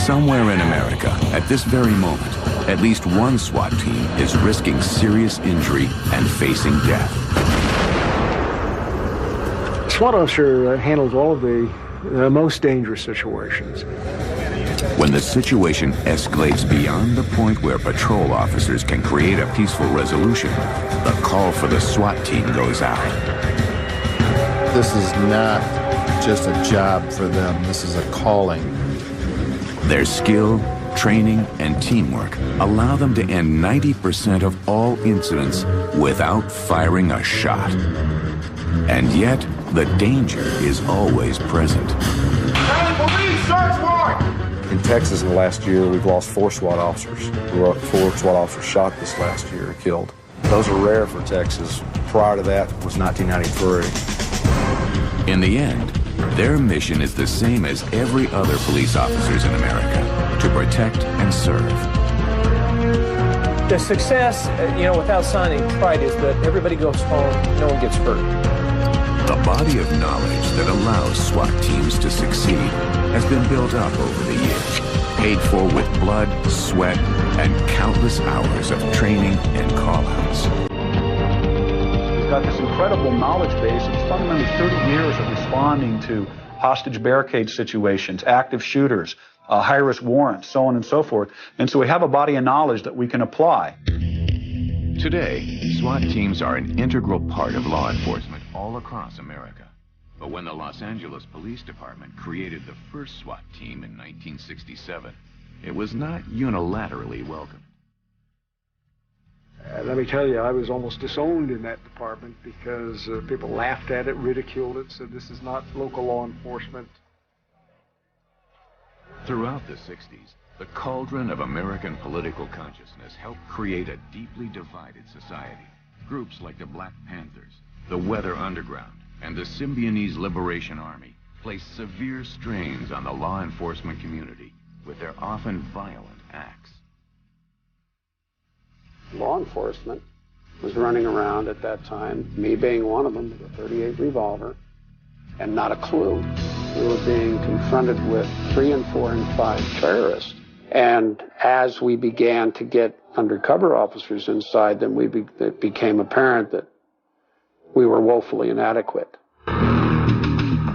Somewhere in America, at this very moment, at least one SWAT team is risking serious injury and facing death. SWAT officer handles all of the most dangerous situations. When the situation escalates beyond the point where patrol officers can create a peaceful resolution, the call for the SWAT team goes out. This is not just a job for them, this is a calling. Their skill, training, and teamwork allow them to end 90% of all incidents without firing a shot. And yet, the danger is always present. Hey, police, search warrant! In Texas in the last year, we've lost 4 SWAT officers. 4 SWAT officers shot this last year, killed. Those are rare for Texas. Prior to that was 1993. In the end, their mission is the same as every other police officer's in America, to protect and serve. The success, without sounding trite, is that everybody goes home, no one gets hurt. The body of knowledge that allows SWAT teams to succeed has been built up over the years, paid for with blood, sweat, and countless hours of training and call-outs. We've got this incredible knowledge base. It's fundamentally 30 years of responding to hostage barricade situations, active shooters, high-risk warrants, so on and so forth. And so we have a body of knowledge that we can apply. Today, SWAT teams are an integral part of law enforcement all across America. But when the Los Angeles Police Department created the first SWAT team in 1967, it was not unilaterally welcomed. Let me tell you, I was almost disowned in that department because people laughed at it, ridiculed it, said this is not local law enforcement. Throughout the 60s, the cauldron of American political consciousness helped create a deeply divided society. Groups like the Black Panthers, the Weather Underground, and the Symbionese Liberation Army placed severe strains on the law enforcement community with their often violent acts. Law enforcement was running around at that time, me being one of them, with a .38 revolver, and not a clue. We were being confronted with 3 and 4 and 5 terrorists. And as we began to get undercover officers inside them, it became apparent that we were woefully inadequate.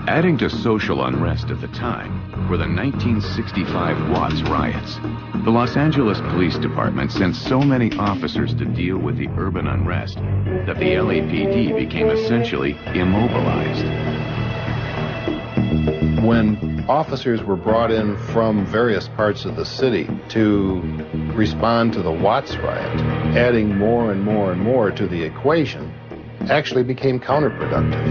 Adding to social unrest at the time were the 1965 Watts riots. The Los Angeles Police Department sent so many officers to deal with the urban unrest that the LAPD became essentially immobilized. When officers were brought in from various parts of the city to respond to the Watts riot, adding more and more and more to the equation actually became counterproductive.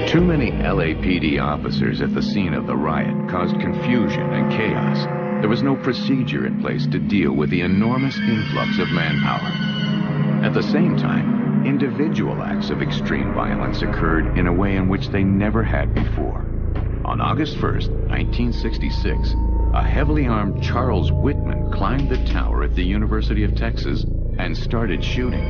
Too many LAPD officers at the scene of the riot caused confusion and chaos. There was no procedure in place to deal with the enormous influx of manpower. At the same time, individual acts of extreme violence occurred in a way in which they never had before. On August 1st, 1966, a heavily armed Charles Whitman climbed the tower at the University of Texas and started shooting.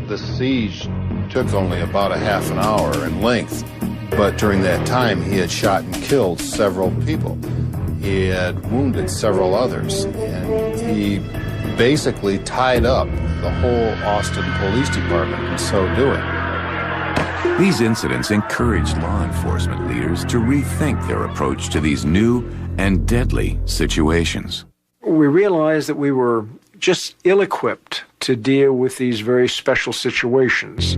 The siege took only about a half an hour in length, but during that time he had shot and killed several people. He had wounded several others, and he basically tied up the whole Austin Police Department in so doing. These incidents encouraged law enforcement leaders to rethink their approach to these new and deadly situations. We realized that we were just ill-equipped to deal with these very special situations.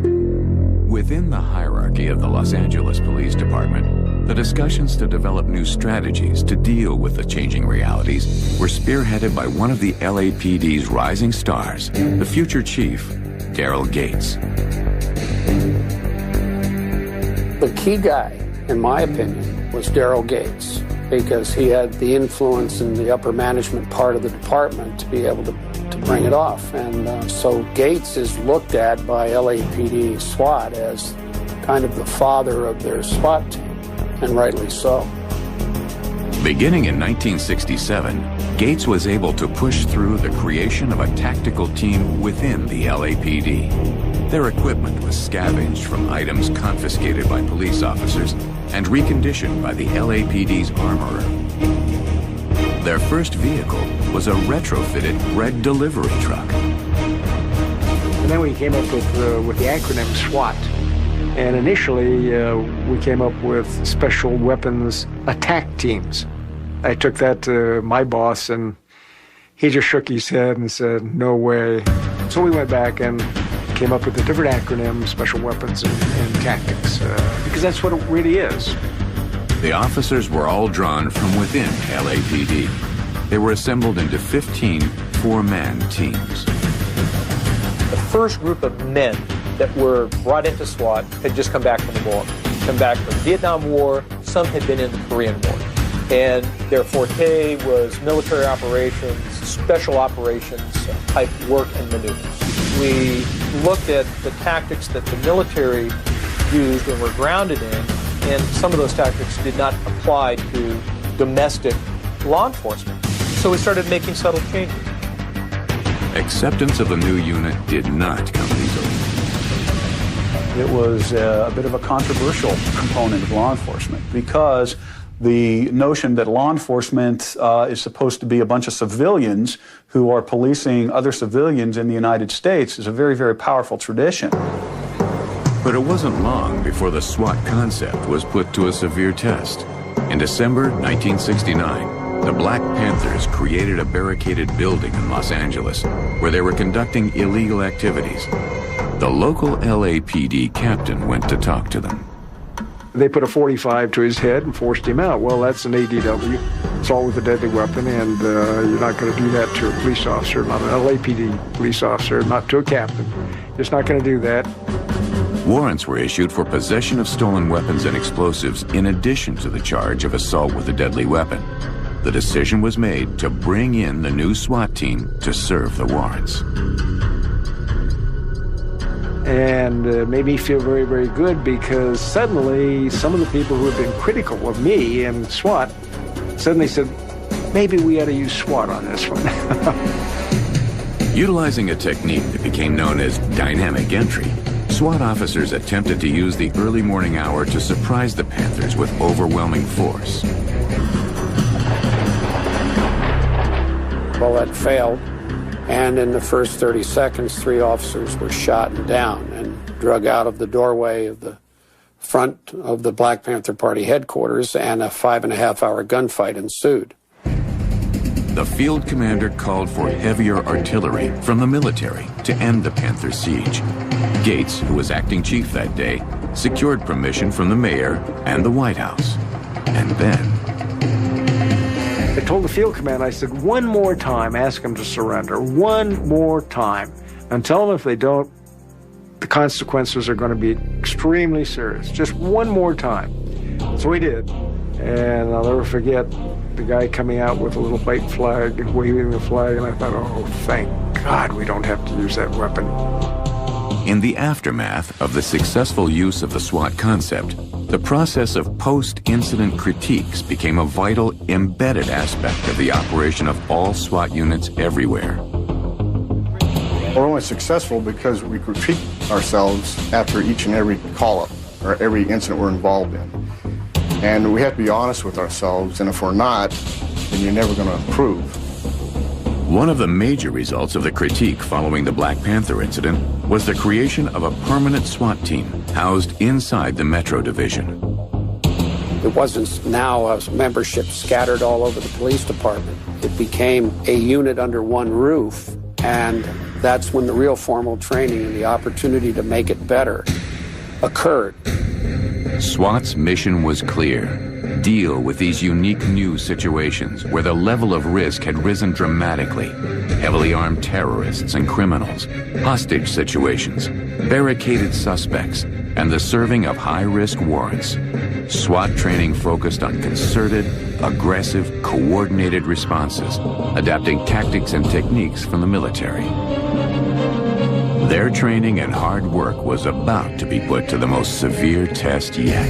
Within the hierarchy of the Los Angeles Police Department, the discussions to develop new strategies to deal with the changing realities were spearheaded by one of the LAPD's rising stars, the future chief, Daryl Gates. The key guy, in my opinion, was Daryl Gates, because he had the influence in the upper management part of the department to be able to bring it off. And so Gates is looked at by LAPD SWAT as kind of the father of their SWAT team, and rightly so. Beginning in 1967, Gates was able to push through the creation of a tactical team within the LAPD. Their equipment was scavenged from items confiscated by police officers and reconditioned by the LAPD's armorer. Their first vehicle was a retrofitted bread delivery truck. And then we came up with the acronym SWAT. And initially, we came up with Special Weapons Attack Teams. I took that to my boss, and he just shook his head and said, no way. So we went back and came up with a different acronym, Special Weapons and Tactics, because that's what it really is. The officers were all drawn from within LAPD. They were assembled into 15 four-man teams. The first group of men that were brought into SWAT had just come back from the war, come back from the Vietnam War, some had been in the Korean War. And their forte was military operations, special operations type work and maneuvers. We looked at the tactics that the military used and were grounded in, and some of those tactics did not apply to domestic law enforcement. So we started making subtle changes. Acceptance of the new unit did not come easily. It was a bit of a controversial component of law enforcement because the notion that law enforcement is supposed to be a bunch of civilians who are policing other civilians in the United States is a very, very powerful tradition. But it wasn't long before the SWAT concept was put to a severe test. In December 1969, the Black Panthers created a barricaded building in Los Angeles where they were conducting illegal activities. The local LAPD captain went to talk to them. They put a .45 to his head and forced him out. Well, that's an ADW, assault with a deadly weapon, and you're not going to do that to a police officer, not an LAPD police officer, not to a captain. Just not going to do that. Warrants were issued for possession of stolen weapons and explosives in addition to the charge of assault with a deadly weapon. The decision was made to bring in the new SWAT team to serve the warrants. And made me feel very, very good because suddenly some of the people who had been critical of me and SWAT suddenly said, maybe we ought to use SWAT on this one. Utilizing a technique that became known as dynamic entry, SWAT officers attempted to use the early morning hour to surprise the Panthers with overwhelming force. Well, that failed. And in the first 30 seconds, 3 officers were shot and down and drug out of the doorway of the front of the Black Panther Party headquarters, and a 5.5-hour gunfight ensued. The field commander called for heavier artillery from the military to end the Panther siege. Gates, who was acting chief that day, secured permission from the mayor and the White House. And then I told the field commander, I said, one more time, ask them to surrender. One more time. And tell them if they don't, the consequences are going to be extremely serious. Just one more time. So we did. And I'll never forget the guy coming out with a little white flag, waving the flag, and I thought, oh, thank God we don't have to use that weapon. in the aftermath of the successful use of the SWAT concept, the process of post-incident critiques became a vital, embedded aspect of the operation of all SWAT units everywhere. We're only successful because we critique ourselves after each and every call-up or every incident we're involved in. And we have to be honest with ourselves, and if we're not, then you're never going to improve. One of the major results of the critique following the Black Panther incident was the creation of a permanent SWAT team housed inside the Metro Division. It wasn't now a membership scattered all over the police department. It became a unit under one roof, and that's when the real formal training and the opportunity to make it better occurred. SWAT's mission was clear. Deal with these unique new situations where the level of risk had risen dramatically. Heavily armed terrorists and criminals, hostage situations, barricaded suspects, and the serving of high-risk warrants. SWAT training focused on concerted, aggressive, coordinated responses, adapting tactics and techniques from the military. Their training and hard work was about to be put to the most severe test yet.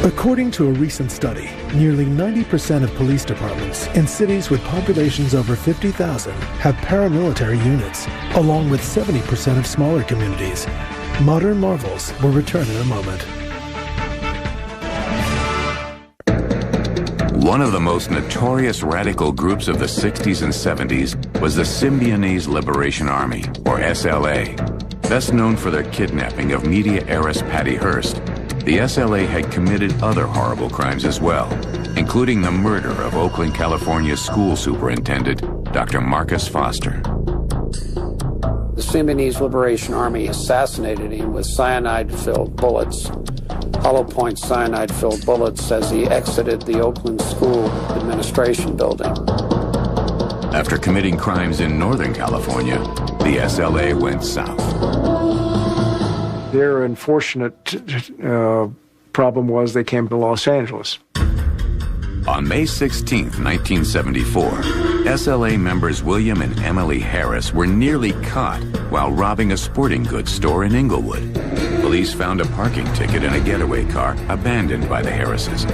According to a recent study, nearly 90% of police departments in cities with populations over 50,000 have paramilitary units, along with 70% of smaller communities. Modern Marvels will return in a moment. One of the most notorious radical groups of the 60s and 70s was the Symbionese Liberation Army, or SLA. Best known for their kidnapping of media heiress Patty Hearst, the SLA had committed other horrible crimes as well, including the murder of Oakland, California's school superintendent, Dr. Marcus Foster. The Symbionese Liberation Army assassinated him with cyanide-filled bullets, hollow point cyanide-filled bullets, as he exited the Oakland School Administration Building. After committing crimes in Northern California, the SLA went south. Their unfortunate problem was they came to Los Angeles. On May 16, 1974, SLA members William and Emily Harris were nearly caught while robbing a sporting goods store in Inglewood. Police found a parking ticket in a getaway car abandoned by the Harrises.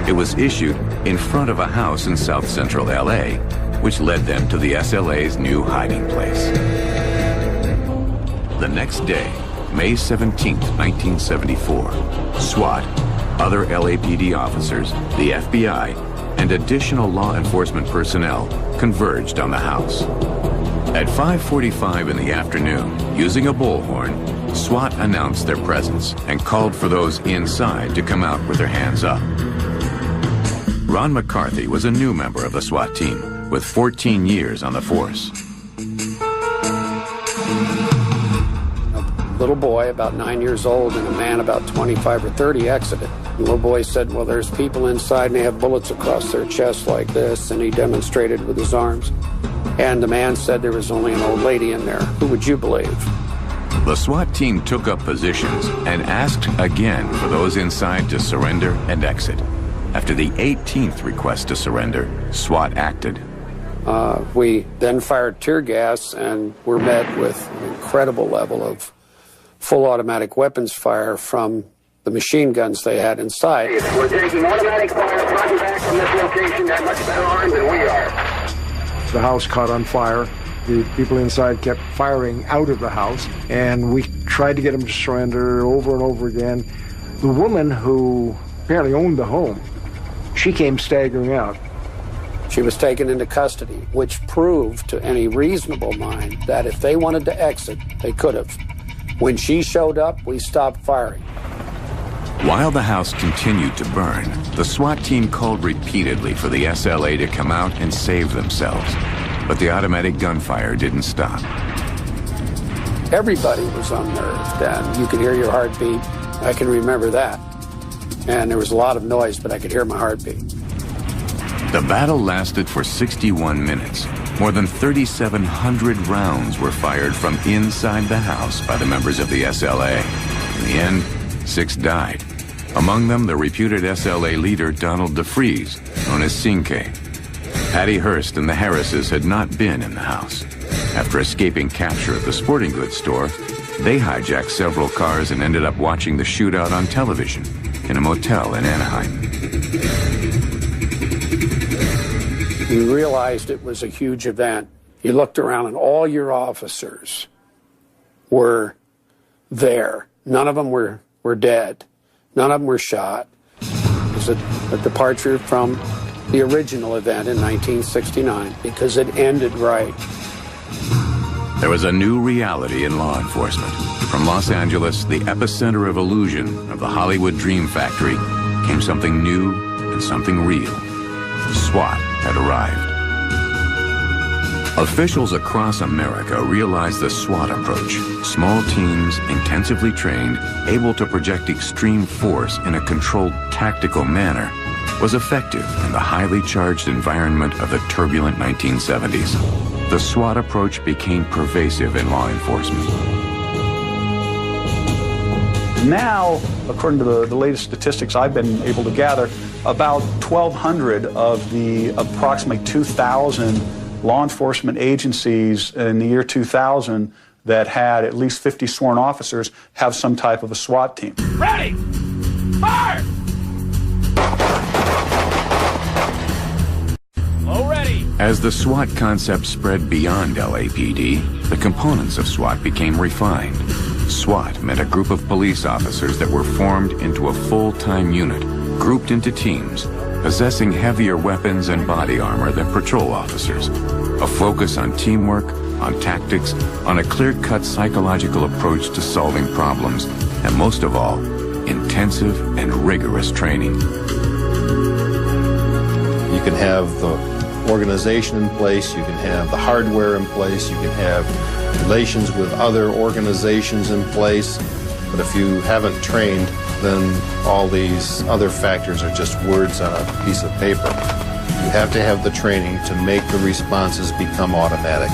It was issued in front of a house in South Central LA, which led them to the SLA's new hiding place. The next day, May 17, 1974, SWAT, other LAPD officers, the FBI, and additional law enforcement personnel converged on the house. At 5:45 in the afternoon, using a bullhorn, SWAT announced their presence and called for those inside to come out with their hands up. Ron McCarthy was a new member of the SWAT team with 14 years on the force. A little boy about 9 years old and a man about 25 or 30 exited. The little boy said, well, there's people inside and they have bullets across their chest like this, and he demonstrated with his arms. And the man said there was only an old lady in there. Who would you believe? The SWAT team took up positions and asked again for those inside to surrender and exit. After the 18th request to surrender, SWAT acted. We then fired tear gas and were met with an incredible level of full automatic weapons fire from the machine guns they had inside. We're taking automatic fire front and back from this location. They're much better armed than we are. The house caught on fire. The people inside kept firing out of the house, and we tried to get them to surrender over and over again. The woman who apparently owned the home, she came staggering out. She was taken into custody, which proved to any reasonable mind that if they wanted to exit, they could have. When she showed up, we stopped firing. While the house continued to burn, the SWAT team called repeatedly for the SLA to come out and save themselves. But the automatic gunfire didn't stop. Everybody was unnerved, and you could hear your heartbeat. I can remember that. And there was a lot of noise, but I could hear my heartbeat. The battle lasted for 61 minutes. More than 3,700 rounds were fired from inside the house by the members of the SLA. In the end, 6 died. Among them, the reputed SLA leader Donald DeFries, known as Cinque. Patty Hearst and the Harrises had not been in the house. After escaping capture at the sporting goods store, they hijacked several cars and ended up watching the shootout on television in a motel in Anaheim. You realized it was a huge event. You looked around and all your officers were there. None of them were dead. None of them were shot. It was a departure from the original event in 1969 because it ended right. There was a new reality in law enforcement. From Los Angeles, the epicenter of illusion of the Hollywood Dream Factory, came something new and something real. SWAT had arrived. Officials across America realized the SWAT approach, small teams, intensively trained, able to project extreme force in a controlled, tactical manner, was effective in the highly charged environment of the turbulent 1970s. The SWAT approach became pervasive in law enforcement. Now, according to the latest statistics I've been able to gather, about 1,200 of the approximately 2,000 law enforcement agencies in the year 2000 that had at least 50 sworn officers have some type of a SWAT team. Ready! Fire! Low ready! As the SWAT concept spread beyond LAPD, the components of SWAT became refined. SWAT meant a group of police officers that were formed into a full-time unit, grouped into teams, possessing heavier weapons and body armor than patrol officers. A focus on teamwork, on tactics, on a clear-cut psychological approach to solving problems, and most of all, intensive and rigorous training. You can have the organization in place, you can have the hardware in place, you can have relations with other organizations in place, but if you haven't trained, then all these other factors are just words on a piece of paper. You have to have the training to make the responses become automatic.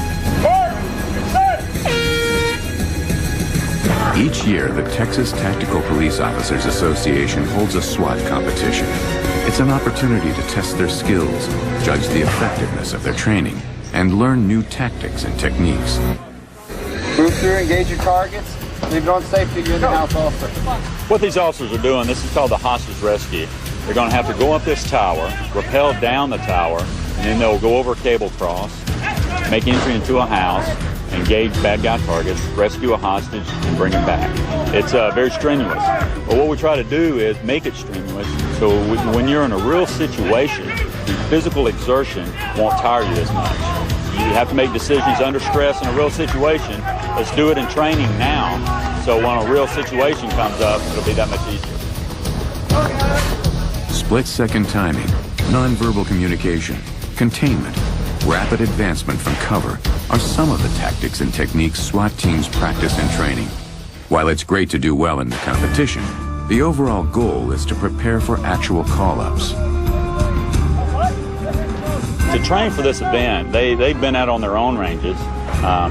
Each year, the Texas Tactical Police Officers Association holds a SWAT competition. It's an opportunity to test their skills, judge the effectiveness of their training, and learn new tactics and techniques. Move through, engage your targets, leave it on safety, you're in the house officer. What these officers are doing, this is called the hostage rescue. They're going to have to go up this tower, rappel down the tower, and then they'll go over a cable cross, make entry into a house, engage bad guy targets, rescue a hostage, and bring him back. It's very strenuous. But what we try to do is make it strenuous so when you're in a real situation, physical exertion won't tire you as much. You have to make decisions under stress in a real situation. Let's do it in training now, so when a real situation comes up, it'll be that much easier. Split-second timing, nonverbal communication, containment, rapid advancement from cover are some of the tactics and techniques SWAT teams practice in training. While it's great to do well in the competition, the overall goal is to prepare for actual call-ups. To train for this event, they've been out on their own ranges,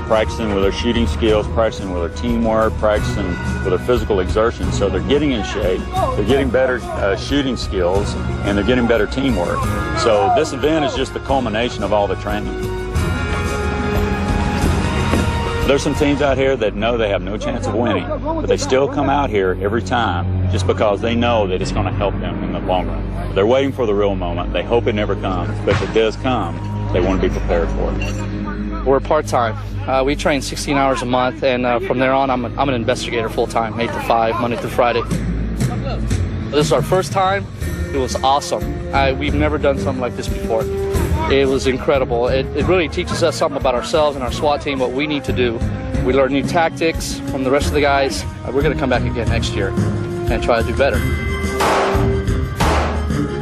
practicing with their shooting skills, practicing with their teamwork, practicing with their physical exertion. So they're getting in shape, they're getting better shooting skills, and they're getting better teamwork. So this event is just the culmination of all the training. There's some teams out here that know they have no chance of winning, but they still come out here every time just because they know that it's going to help them in the long run. They're waiting for the real moment. They hope it never comes, but if it does come, they want to be prepared for it. We're part-time. We train 16 hours a month, and from there on, I'm an investigator full-time, 8 to 5, Monday through Friday. This is our first time. It was awesome. We've never done something like this before. It was incredible. It really teaches us something about ourselves and our SWAT team, what we need to do. We learn new tactics from the rest of the guys. We're going to come back again next year and try to do better.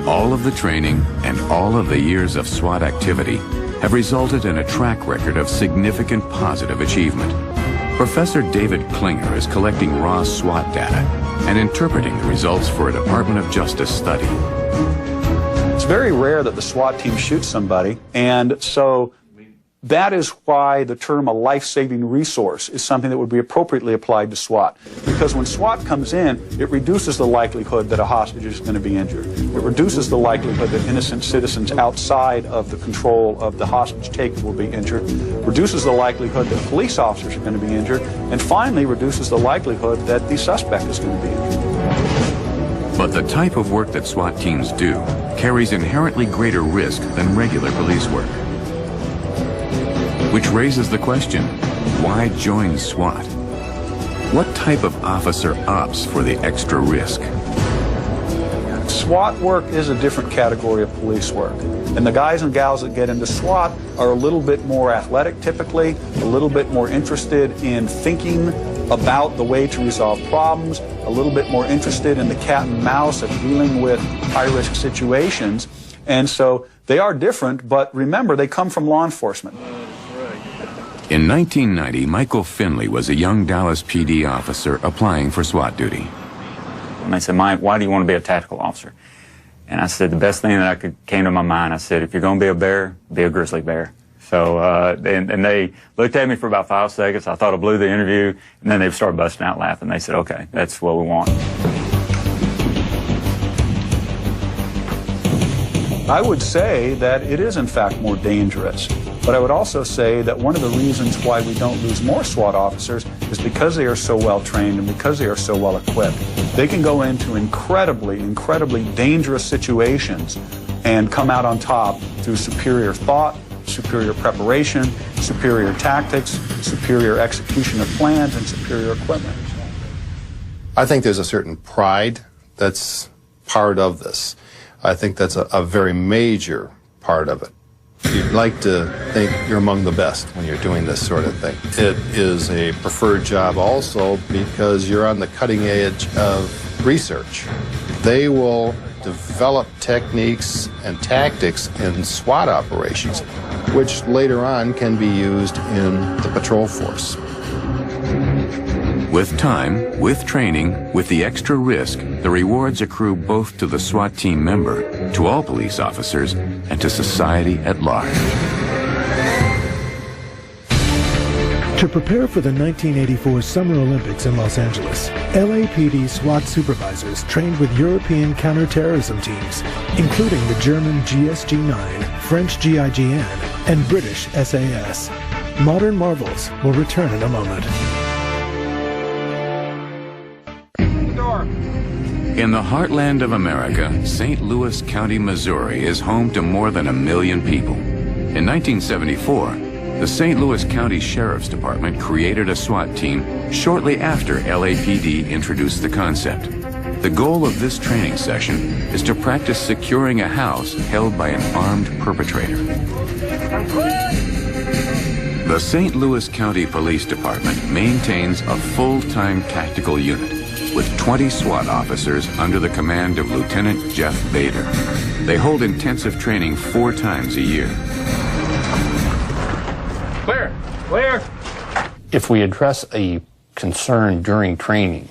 All of the training and all of the years of SWAT activity have resulted in a track record of significant positive achievement. Professor David Klinger is collecting raw SWAT data and interpreting the results for a Department of Justice study. It's very rare that the SWAT team shoots somebody, and so that is why the term a life-saving resource is something that would be appropriately applied to SWAT. Because when SWAT comes in, it reduces the likelihood that a hostage is going to be injured. It reduces the likelihood that innocent citizens outside of the control of the hostage taker will be injured, reduces the likelihood that police officers are going to be injured, and finally reduces the likelihood that the suspect is going to be injured. But the type of work that SWAT teams do carries inherently greater risk than regular police work. Which raises the question, why join SWAT? What type of officer opts for the extra risk? SWAT work is a different category of police work. And the guys and gals that get into SWAT are a little bit more athletic typically, a little bit more interested in thinking about the way to resolve problems, a little bit more interested in the cat and mouse of dealing with high-risk situations. And so they are different, but remember, they come from law enforcement. In 1990, Michael Finley was a young Dallas PD officer applying for SWAT duty. And they said, Mike, why do you want to be a tactical officer? And I said, the best thing that came to my mind, I said, if you're going to be a bear, be a grizzly bear. So, and they looked at me for about 5 seconds. I thought I blew the interview, and then they started busting out laughing. They said, okay, that's what we want. I would say that it is, in fact, more dangerous. But I would also say that one of the reasons why we don't lose more SWAT officers is because they are so well trained and because they are so well equipped. They can go into incredibly, incredibly dangerous situations and come out on top through superior thought, superior preparation, superior tactics, superior execution of plans, and superior equipment. I think there's a certain pride that's part of this. I think that's a very major part of it. You'd like to think you're among the best when you're doing this sort of thing. It is a preferred job also because you're on the cutting edge of research. They will develop techniques and tactics in SWAT operations, which later on can be used in the patrol force. With time, with training, with the extra risk, the rewards accrue both to the SWAT team member, to all police officers, and to society at large. To prepare for the 1984 Summer Olympics in Los Angeles, LAPD SWAT supervisors trained with European counterterrorism teams, including the German GSG-9, French GIGN, and British SAS. Modern marvels will return in a moment. In the heartland of America, St. Louis County, Missouri is home to more than 1 million people. In 1974, the St. Louis County Sheriff's Department created a SWAT team shortly after LAPD introduced the concept. The goal of this training session is to practice securing a house held by an armed perpetrator. The St. Louis County Police Department maintains a full-time tactical unit with 20 SWAT officers under the command of Lieutenant Jeff Bader. They hold intensive training 4 times a year. Clear! Clear! If we address a concern during training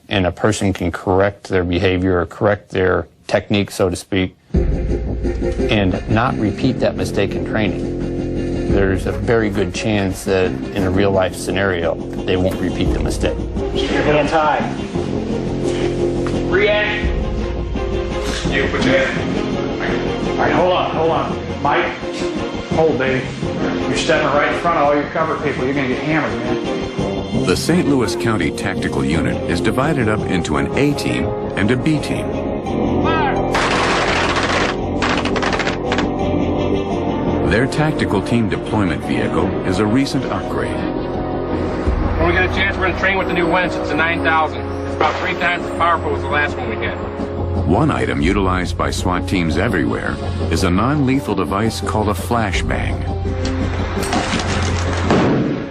and a person can correct their behavior or correct their technique, so to speak, and not repeat that mistake in training, there's a very good chance that in a real-life scenario, they won't repeat the mistake. Keep your hands high. React. You put your hand. All right, hold on. Mike, hold, baby. You're stepping right in front of all your cover people. You're going to get hammered, man. The St. Louis County Tactical Unit is divided up into an A team and a B team. Their tactical team deployment vehicle is a recent upgrade. When we get a chance, we're going to train with the new winch. It's a 9000. It's about 3 times as powerful as the last one we had. One item utilized by SWAT teams everywhere is a non-lethal device called a flashbang.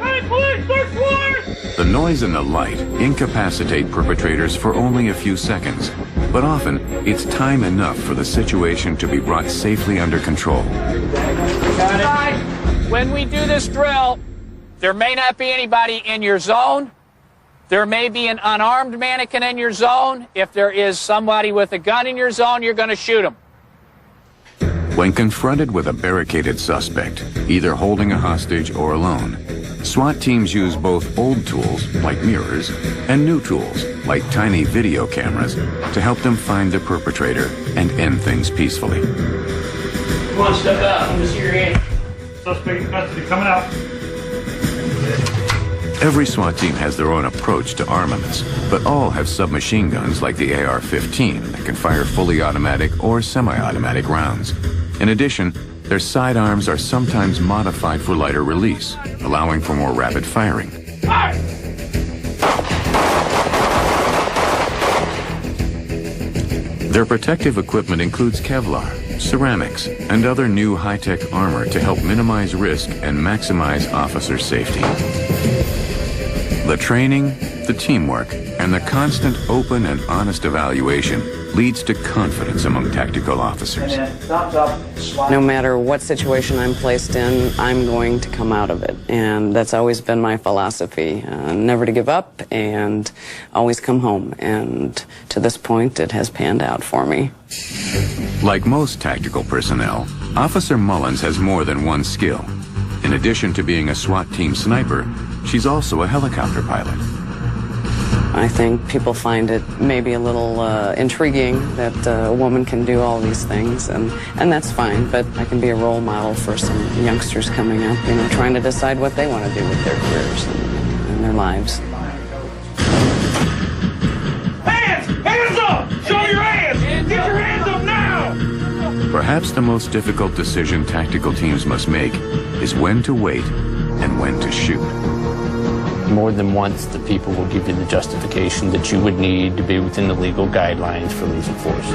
Hey, police, search warrant! The noise and the light incapacitate perpetrators for only a few seconds, but often it's time enough for the situation to be brought safely under control. When we do this drill, there may not be anybody in your zone. There may be an unarmed mannequin in your zone. If there is somebody with a gun in your zone, you're going to shoot him. When confronted with a barricaded suspect, either holding a hostage or alone, SWAT teams use both old tools, like mirrors, and new tools, like tiny video cameras, to help them find the perpetrator and end things peacefully. Come on, step out. Let me see your hand. Suspect in custody coming out. Every SWAT team has their own approach to armaments, but all have submachine guns like the AR-15 that can fire fully automatic or semi-automatic rounds. In addition, their sidearms are sometimes modified for lighter release, allowing for more rapid firing. Their protective equipment includes Kevlar, ceramics, and other new high-tech armor to help minimize risk and maximize officer safety. The training, the teamwork, and the constant open and honest evaluation leads to confidence among tactical officers. No matter what situation I'm placed in, I'm going to come out of it. And that's always been my philosophy, never to give up and always come home. And to this point, it has panned out for me. Like most tactical personnel, Officer Mullins has more than one skill. In addition to being a SWAT team sniper, she's also a helicopter pilot. I think people find it maybe a little intriguing that a woman can do all these things, and that's fine, but I can be a role model for some youngsters coming up, you know, trying to decide what they want to do with their careers and their lives. Hands! Hands up! Show your hands! Get your hands up now! Perhaps the most difficult decision tactical teams must make is when to wait and when to shoot. More than once, the people will give you the justification that you would need to be within the legal guidelines for losing force.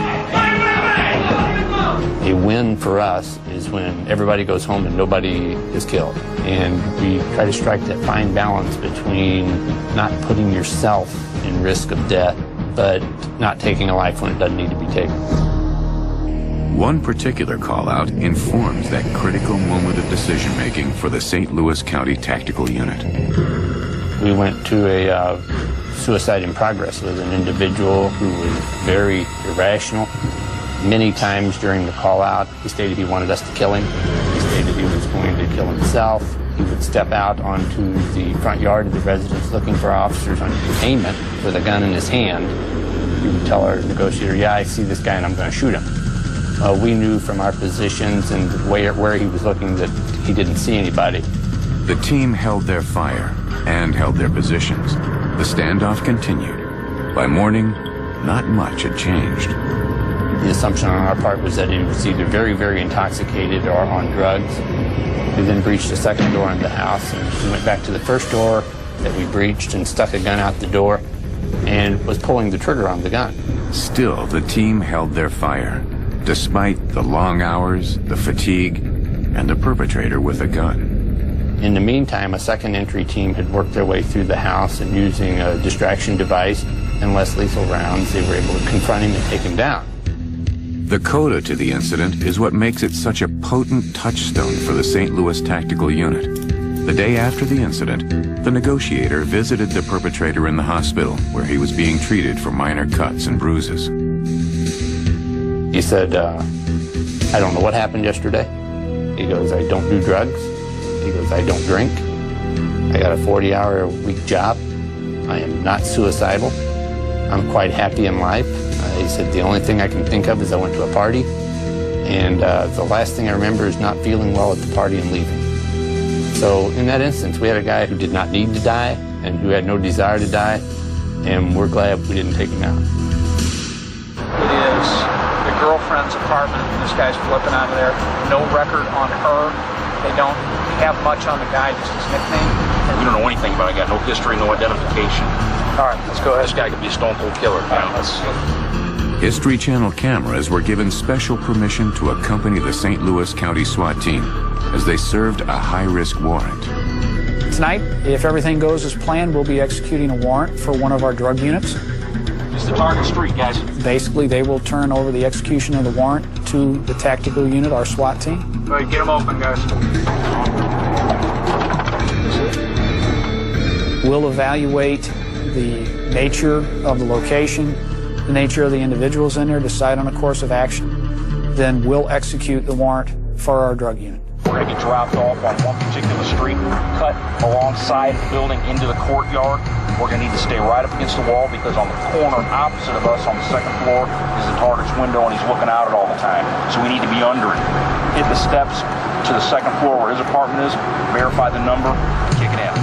A win for us is when everybody goes home and nobody is killed. And we try to strike that fine balance between not putting yourself in risk of death, but not taking a life when it doesn't need to be taken. One particular call-out informs that critical moment of decision-making for the St. Louis County Tactical Unit. We went to a suicide in progress with an individual who was very irrational. Many times during the call-out, he stated he wanted us to kill him. He stated he was going to kill himself. He would step out onto the front yard of the residence looking for officers on containment with a gun in his hand. He would tell our negotiator, yeah, I see this guy and I'm going to shoot him. We knew from our positions and where he was looking that he didn't see anybody. The team held their fire and held their positions. The standoff continued. By morning, not much had changed. The assumption on our part was that he was either very, very intoxicated or on drugs. We then breached the second door in the house, and we went back to the first door that we breached and stuck a gun out the door and was pulling the trigger on the gun. Still, the team held their fire, despite the long hours, the fatigue, and the perpetrator with a gun. In the meantime, a second entry team had worked their way through the house, and using a distraction device and less lethal rounds, they were able to confront him and take him down. The coda to the incident is what makes it such a potent touchstone for the St. Louis Tactical Unit. The day after the incident, the negotiator visited the perpetrator in the hospital where he was being treated for minor cuts and bruises. He said, I don't know what happened yesterday. He goes, I don't do drugs. He goes, I don't drink. I got a 40-hour-a-week job. I am not suicidal. I'm quite happy in life. He said, the only thing I can think of is I went to a party, and the last thing I remember is not feeling well at the party and leaving. So in that instance, we had a guy who did not need to die and who had no desire to die, and we're glad we didn't take him out. It is the girlfriend's apartment. This guy's flipping out of there. No record on her. They don't have much on the guy, just his nickname. We don't know anything about it. Got no history, no identification. All right, let's go ahead. This guy could be a stone cold killer. History Channel cameras were given special permission to accompany the St. Louis County SWAT team as they served a high-risk warrant. Tonight, if everything goes as planned, we'll be executing a warrant for one of our drug units. It's the target street, guys. Basically, they will turn over the execution of the warrant to the tactical unit, our SWAT team. All right, get them open, guys. We'll evaluate the nature of the location, the nature of the individuals in there, decide on a course of action. Then we'll execute the warrant for our drug unit. We're going to be dropped off on one particular street, cut alongside the building into the courtyard. We're going to need to stay right up against the wall because on the corner opposite of us on the second floor is the target's window, and he's looking out it all the time. So we need to be under it. Hit the steps to the second floor where his apartment is, verify the number, kick it out.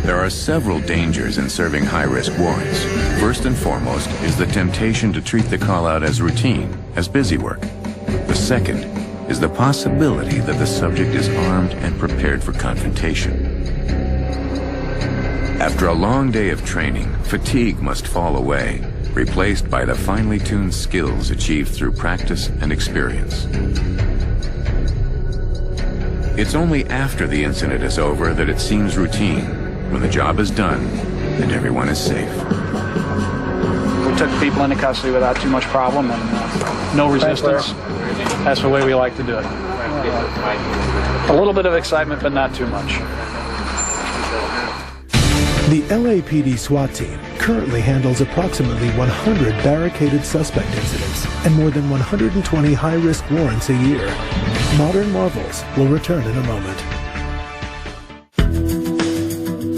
There are several dangers in serving high-risk warrants. First and foremost is the temptation to treat the call-out as routine, as busy work. The second is the possibility that the subject is armed and prepared for confrontation. After a long day of training, fatigue must fall away, replaced by the finely tuned skills achieved through practice and experience. It's only after the incident is over that it seems routine, when the job is done and everyone is safe. We took people into custody without too much problem and no resistance. That's the way we like to do it. A little bit of excitement, but not too much. The LAPD SWAT team currently handles approximately 100 barricaded suspect incidents and more than 120 high-risk warrants a year. Modern Marvels will return in a moment.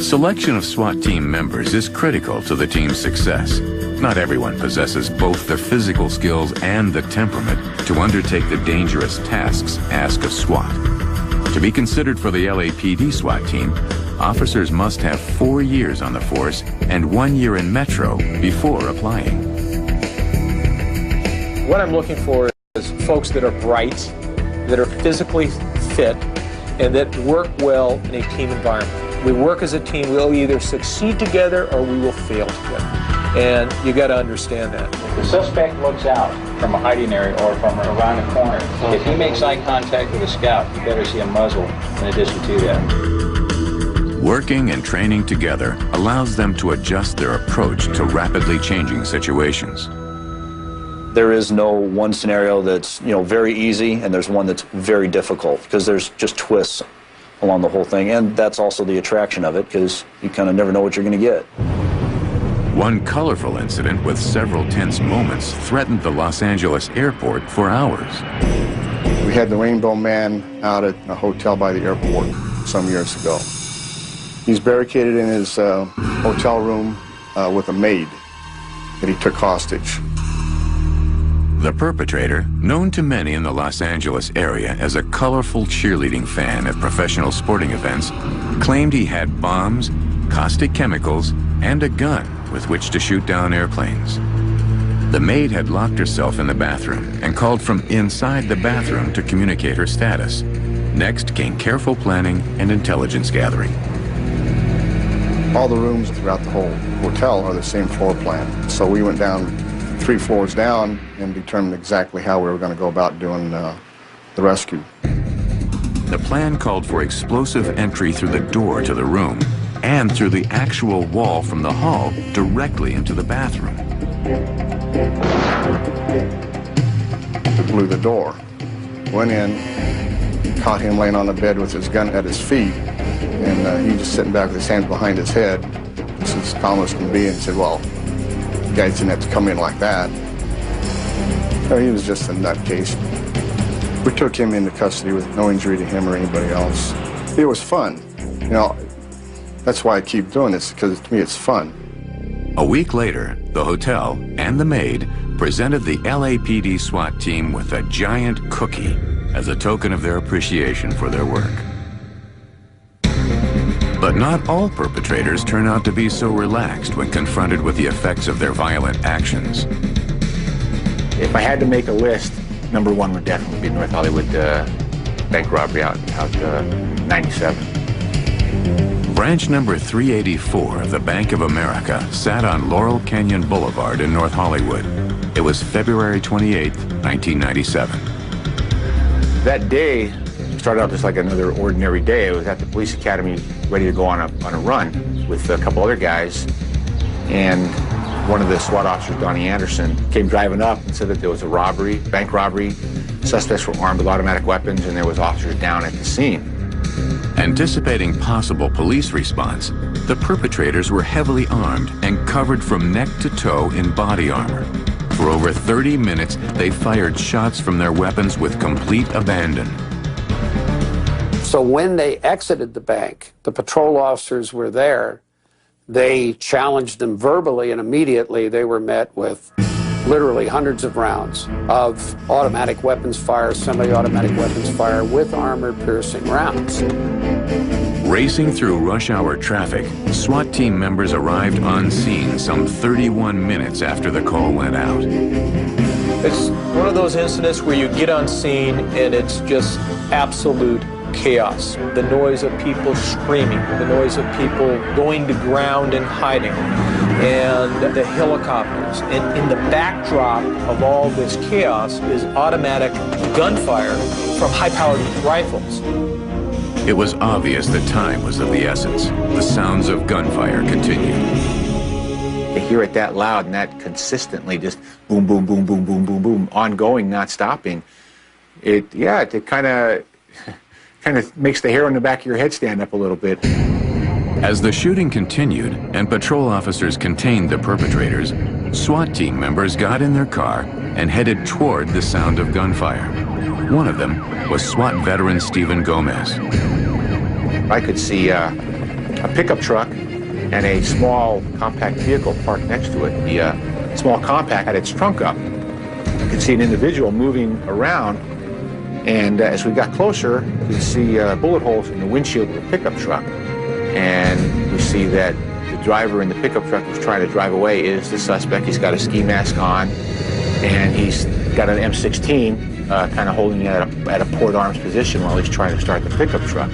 Selection of SWAT team members is critical to the team's success. Not everyone possesses both the physical skills and the temperament to undertake the dangerous tasks asked of SWAT. To be considered for the LAPD SWAT team, officers must have 4 years on the force and 1 year in Metro before applying. What I'm looking for is folks that are bright, that are physically fit, and that work well in a team environment. We work as a team. We'll either succeed together or we will fail together. And you got to understand that. If the suspect looks out from a hiding area or from around a corner, if he makes eye contact with a scout, you better see a muzzle in addition to that. Working and training together allows them to adjust their approach to rapidly changing situations. There is no one scenario that's, very easy, and there's one that's very difficult, because there's just twists along the whole thing, and that's also the attraction of it, because you kind of never know what you're going to get. One colorful incident with several tense moments threatened the Los Angeles airport for hours. We had the Rainbow Man out at a hotel by the airport some years ago. He's barricaded in his hotel room with a maid that he took hostage. The perpetrator, known to many in the Los Angeles area as a colorful cheerleading fan at professional sporting events, claimed he had bombs, caustic chemicals, and a gun with which to shoot down airplanes. The maid had locked herself in the bathroom and called from inside the bathroom to communicate her status. Next came careful planning and intelligence gathering. All the rooms throughout the whole hotel are the same floor plan. So we went down 3 floors down and determined exactly how we were going to go about doing the rescue. The plan called for explosive entry through the door to the room and through the actual wall from the hall directly into the bathroom. Blew the door, went in, caught him laying on the bed with his gun at his feet, and he just sitting back with his hands behind his head, just as calm as can be, and said, well, you guys didn't have to come in like that. So he was just a nutcase. We took him into custody with no injury to him or anybody else. It was fun. That's why I keep doing this, because to me it's fun. A week later, the hotel and the maid presented the LAPD SWAT team with a giant cookie as a token of their appreciation for their work. But not all perpetrators turn out to be so relaxed when confronted with the effects of their violent actions. If I had to make a list, number one would definitely be North Hollywood bank robbery out 97. Branch number 384 of the Bank of America sat on Laurel Canyon Boulevard in North Hollywood. It was February 28, 1997. That day started out just like another ordinary day. I was at the police academy ready to go on a run with a couple other guys, and one of the SWAT officers, Donnie Anderson, came driving up and said that there was a robbery, bank robbery. Suspects were armed with automatic weapons, and there was officers down at the scene. Anticipating possible police response, the perpetrators were heavily armed and covered from neck to toe in body armor. For over 30 minutes, they fired shots from their weapons with complete abandon. So when they exited the bank, the patrol officers were there. They challenged them verbally, and immediately they were met with literally hundreds of rounds of automatic weapons fire, semi-automatic weapons fire with armor-piercing rounds. Racing through rush hour traffic, SWAT team members arrived on scene some 31 minutes after the call went out. It's one of those incidents where you get on scene and it's just absolute chaos. The noise of people screaming, the noise of people going to ground and hiding, and the helicopters. And in the backdrop of all this chaos is automatic gunfire from high-powered rifles. It was obvious that time was of the essence. The sounds of gunfire continued. To hear it that loud and that consistently, just boom, boom, boom, boom, boom, boom, boom, ongoing, not stopping, it kind of makes the hair on the back of your head stand up a little bit. As the shooting continued and patrol officers contained the perpetrators, SWAT team members got in their car and headed toward the sound of gunfire. One of them was SWAT veteran Stephen Gomez. I could see a pickup truck and a small compact vehicle parked next to it. The small compact had its trunk up. You could see an individual moving around, and as we got closer, we could see bullet holes in the windshield of the pickup truck. And we see that the driver in the pickup truck who's trying to drive away is the suspect. He's got a ski mask on, and he's got an M16 kind of holding it at a port arms position while he's trying to start the pickup truck.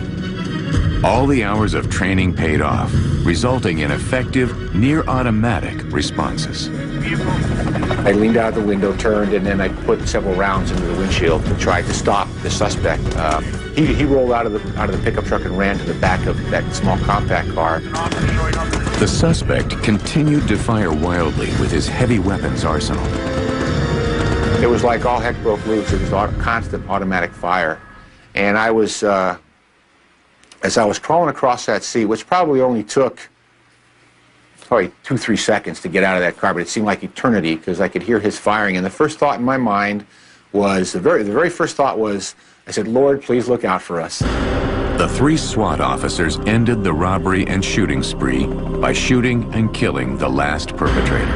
All the hours of training paid off, resulting in effective, near-automatic responses. I leaned out the window, turned, and then I put several rounds into the windshield to try to stop the suspect. He rolled out of the pickup truck and ran to the back of that small compact car. The suspect continued to fire wildly with his heavy weapons arsenal. It was like all heck broke loose. It was constant automatic fire. And I was, as I was crawling across that seat, which probably only took probably 2-3 seconds to get out of that car, but it seemed like eternity because I could hear his firing. And the first thought in my mind was, the very first thought was, I said, Lord, please look out for us. The 3 SWAT officers ended the robbery and shooting spree by shooting and killing the last perpetrator.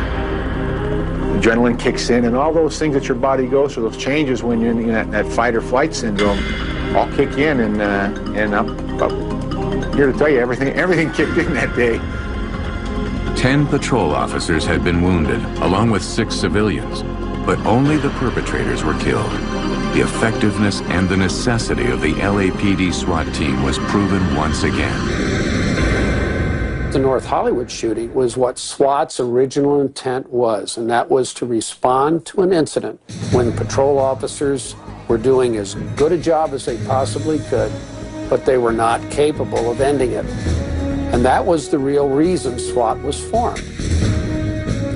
Adrenaline kicks in, and all those things that your body goes through, those changes when you're in that fight or flight syndrome, all kick in, and I'm here to tell you, everything kicked in that day. 10 patrol officers had been wounded, along with 6 civilians, but only the perpetrators were killed. The effectiveness and the necessity of the LAPD SWAT team was proven once again. The North Hollywood shooting was what SWAT's original intent was, and that was to respond to an incident when patrol officers were doing as good a job as they possibly could, but they were not capable of ending it. And that was the real reason SWAT was formed.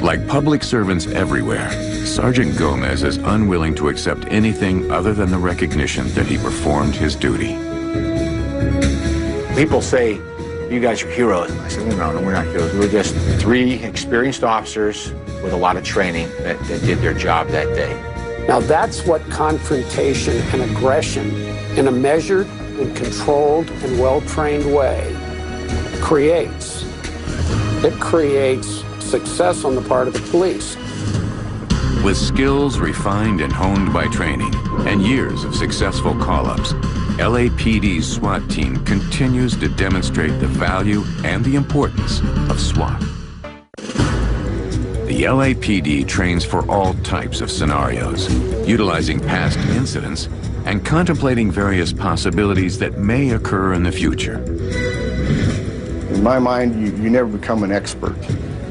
Like public servants everywhere, Sergeant Gomez is unwilling to accept anything other than the recognition that he performed his duty. People say, you guys are heroes. I said, no, we're not heroes. We're just 3 experienced officers with a lot of training that did their job that day. Now that's what confrontation and aggression in a measured and controlled and well-trained way creates. It creates success on the part of the police. With skills refined and honed by training and years of successful call-ups, LAPD's SWAT team continues to demonstrate the value and the importance of SWAT. The LAPD trains for all types of scenarios, utilizing past incidents and contemplating various possibilities that may occur in the future. In my mind, you never become an expert,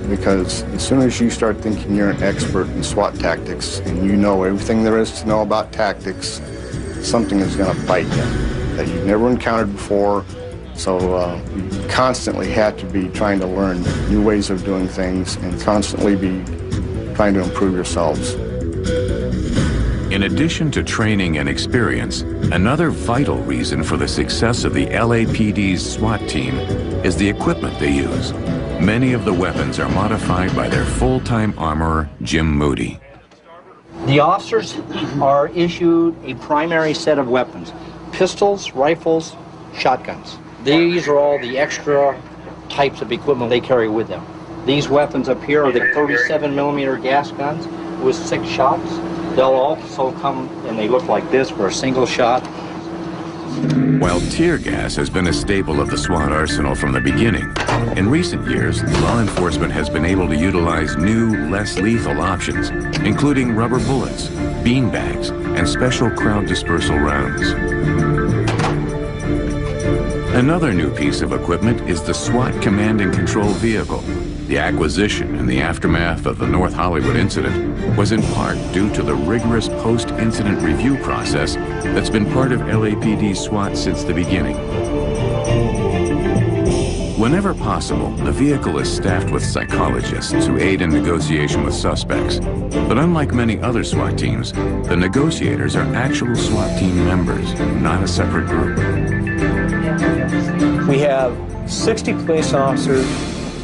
because as soon as you start thinking you're an expert in SWAT tactics and you know everything there is to know about tactics, something is going to bite you that you've never encountered before. So you constantly have to be trying to learn new ways of doing things and constantly be trying to improve yourselves. In addition to training and experience, another vital reason for the success of the LAPD's SWAT team is the equipment they use. Many of the weapons are modified by their full-time armorer, Jim Moody. The officers are issued a primary set of weapons: pistols, rifles, shotguns. These are all the extra types of equipment they carry with them. These weapons up here are the 37mm gas guns with 6 shots. They'll also come, and they look like this for a single shot. While tear gas has been a staple of the SWAT arsenal from the beginning, in recent years, law enforcement has been able to utilize new, less lethal options, including rubber bullets, beanbags, and special crowd dispersal rounds. Another new piece of equipment is the SWAT Command and Control Vehicle. The acquisition in the aftermath of the North Hollywood incident was in part due to the rigorous post-incident review process that's been part of LAPD SWAT since the beginning. Whenever possible, the vehicle is staffed with psychologists who aid in negotiation with suspects. But unlike many other SWAT teams, the negotiators are actual SWAT team members, not a separate group. We have 60 police officers.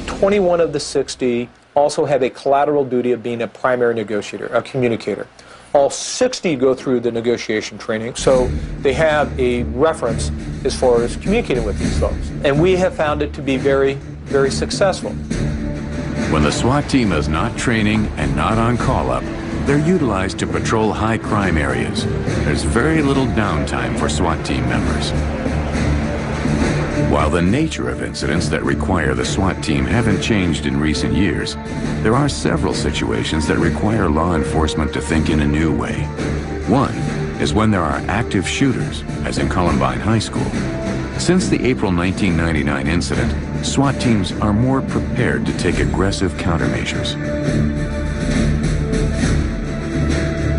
21 of the 60 also have a collateral duty of being a primary negotiator, a communicator. All 60 go through the negotiation training, so they have a reference as far as communicating with these folks. And we have found it to be very, very successful. When the SWAT team is not training and not on call-up, they're utilized to patrol high crime areas. There's very little downtime for SWAT team members. While the nature of incidents that require the SWAT team haven't changed in recent years, there are several situations that require law enforcement to think in a new way. One is when there are active shooters, as in Columbine High School. Since the April 1999 incident, SWAT teams are more prepared to take aggressive countermeasures.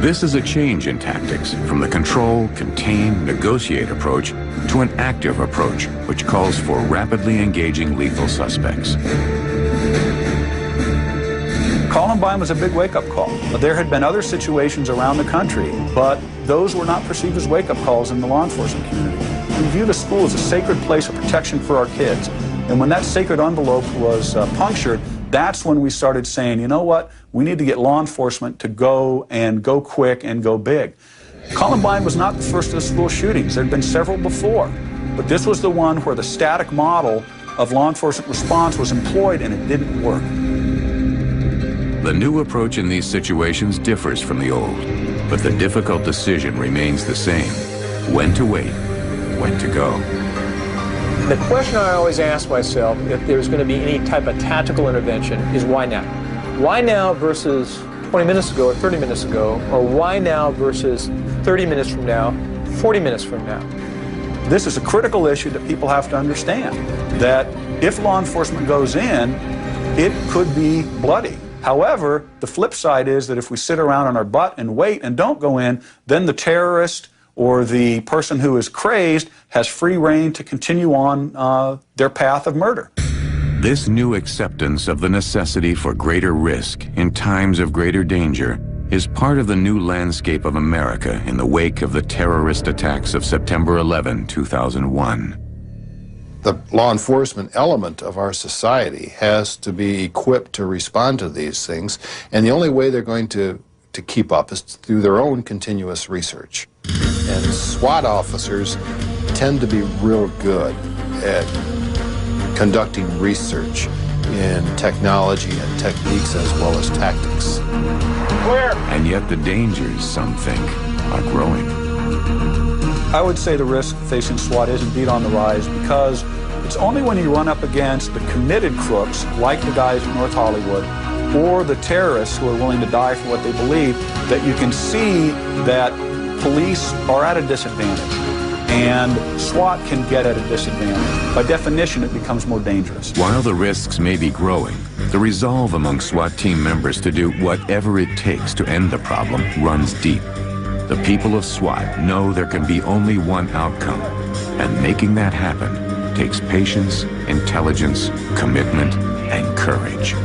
This is a change in tactics from the control, contain, negotiate approach to an active approach, which calls for rapidly engaging lethal suspects. Columbine was a big wake-up call. There had been other situations around the country, but those were not perceived as wake-up calls in the law enforcement community. We view the school as a sacred place of protection for our kids. And when that sacred envelope was punctured, that's when we started saying, you know what, we need to get law enforcement to go quick and go big. Columbine was not the first of the school shootings. There had been several before, but this was the one where the static model of law enforcement response was employed and it didn't work. The new approach in these situations differs from the old, but the difficult decision remains the same. When to wait, when to go. The question I always ask myself if there's going to be any type of tactical intervention is why now? Why now versus 20 minutes ago or 30 minutes ago, or why now versus 30 minutes from now, 40 minutes from now? This is a critical issue that people have to understand, that if law enforcement goes in, it could be bloody. However, the flip side is that if we sit around on our butt and wait and don't go in, then the terrorist or the person who is crazed has free rein to continue on their path of murder. This new acceptance of the necessity for greater risk in times of greater danger is part of the new landscape of America in the wake of the terrorist attacks of September 11, 2001. The law enforcement element of our society has to be equipped to respond to these things, and the only way they're going to keep up is through their own continuous research. And SWAT officers tend to be real good at conducting research in technology and techniques as well as tactics. And yet the dangers, some think, are growing. I would say the risk facing SWAT is indeed on the rise, because it's only when you run up against the committed crooks, like the guys in North Hollywood, or the terrorists who are willing to die for what they believe, that you can see that police are at a disadvantage, and SWAT can get at a disadvantage. By definition, it becomes more dangerous. While the risks may be growing, the resolve among SWAT team members to do whatever it takes to end the problem runs deep. The people of SWAT know there can be only one outcome, and making that happen takes patience, intelligence, commitment, and courage.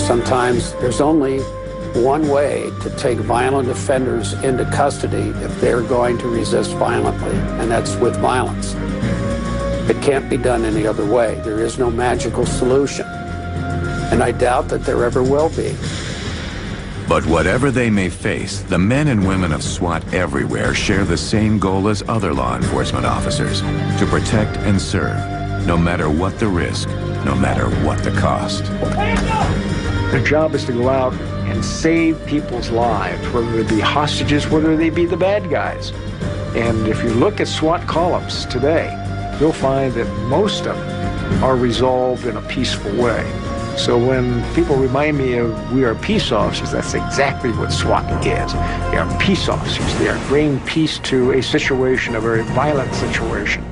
Sometimes there's only one way to take violent offenders into custody if they're going to resist violently, and that's with violence. It can't be done any other way. There is no magical solution, and I doubt that there ever will be. But whatever they may face, the men and women of SWAT everywhere share the same goal as other law enforcement officers: to protect and serve, no matter what the risk, no matter what the cost. Their job is to go out and save people's lives, whether they be hostages, whether they be the bad guys. And if you look at SWAT call-ups today, you'll find that most of them are resolved in a peaceful way. So when people remind me of we are peace officers, that's exactly what SWAT is. They are peace officers. They are bringing peace to a situation, a very violent situation.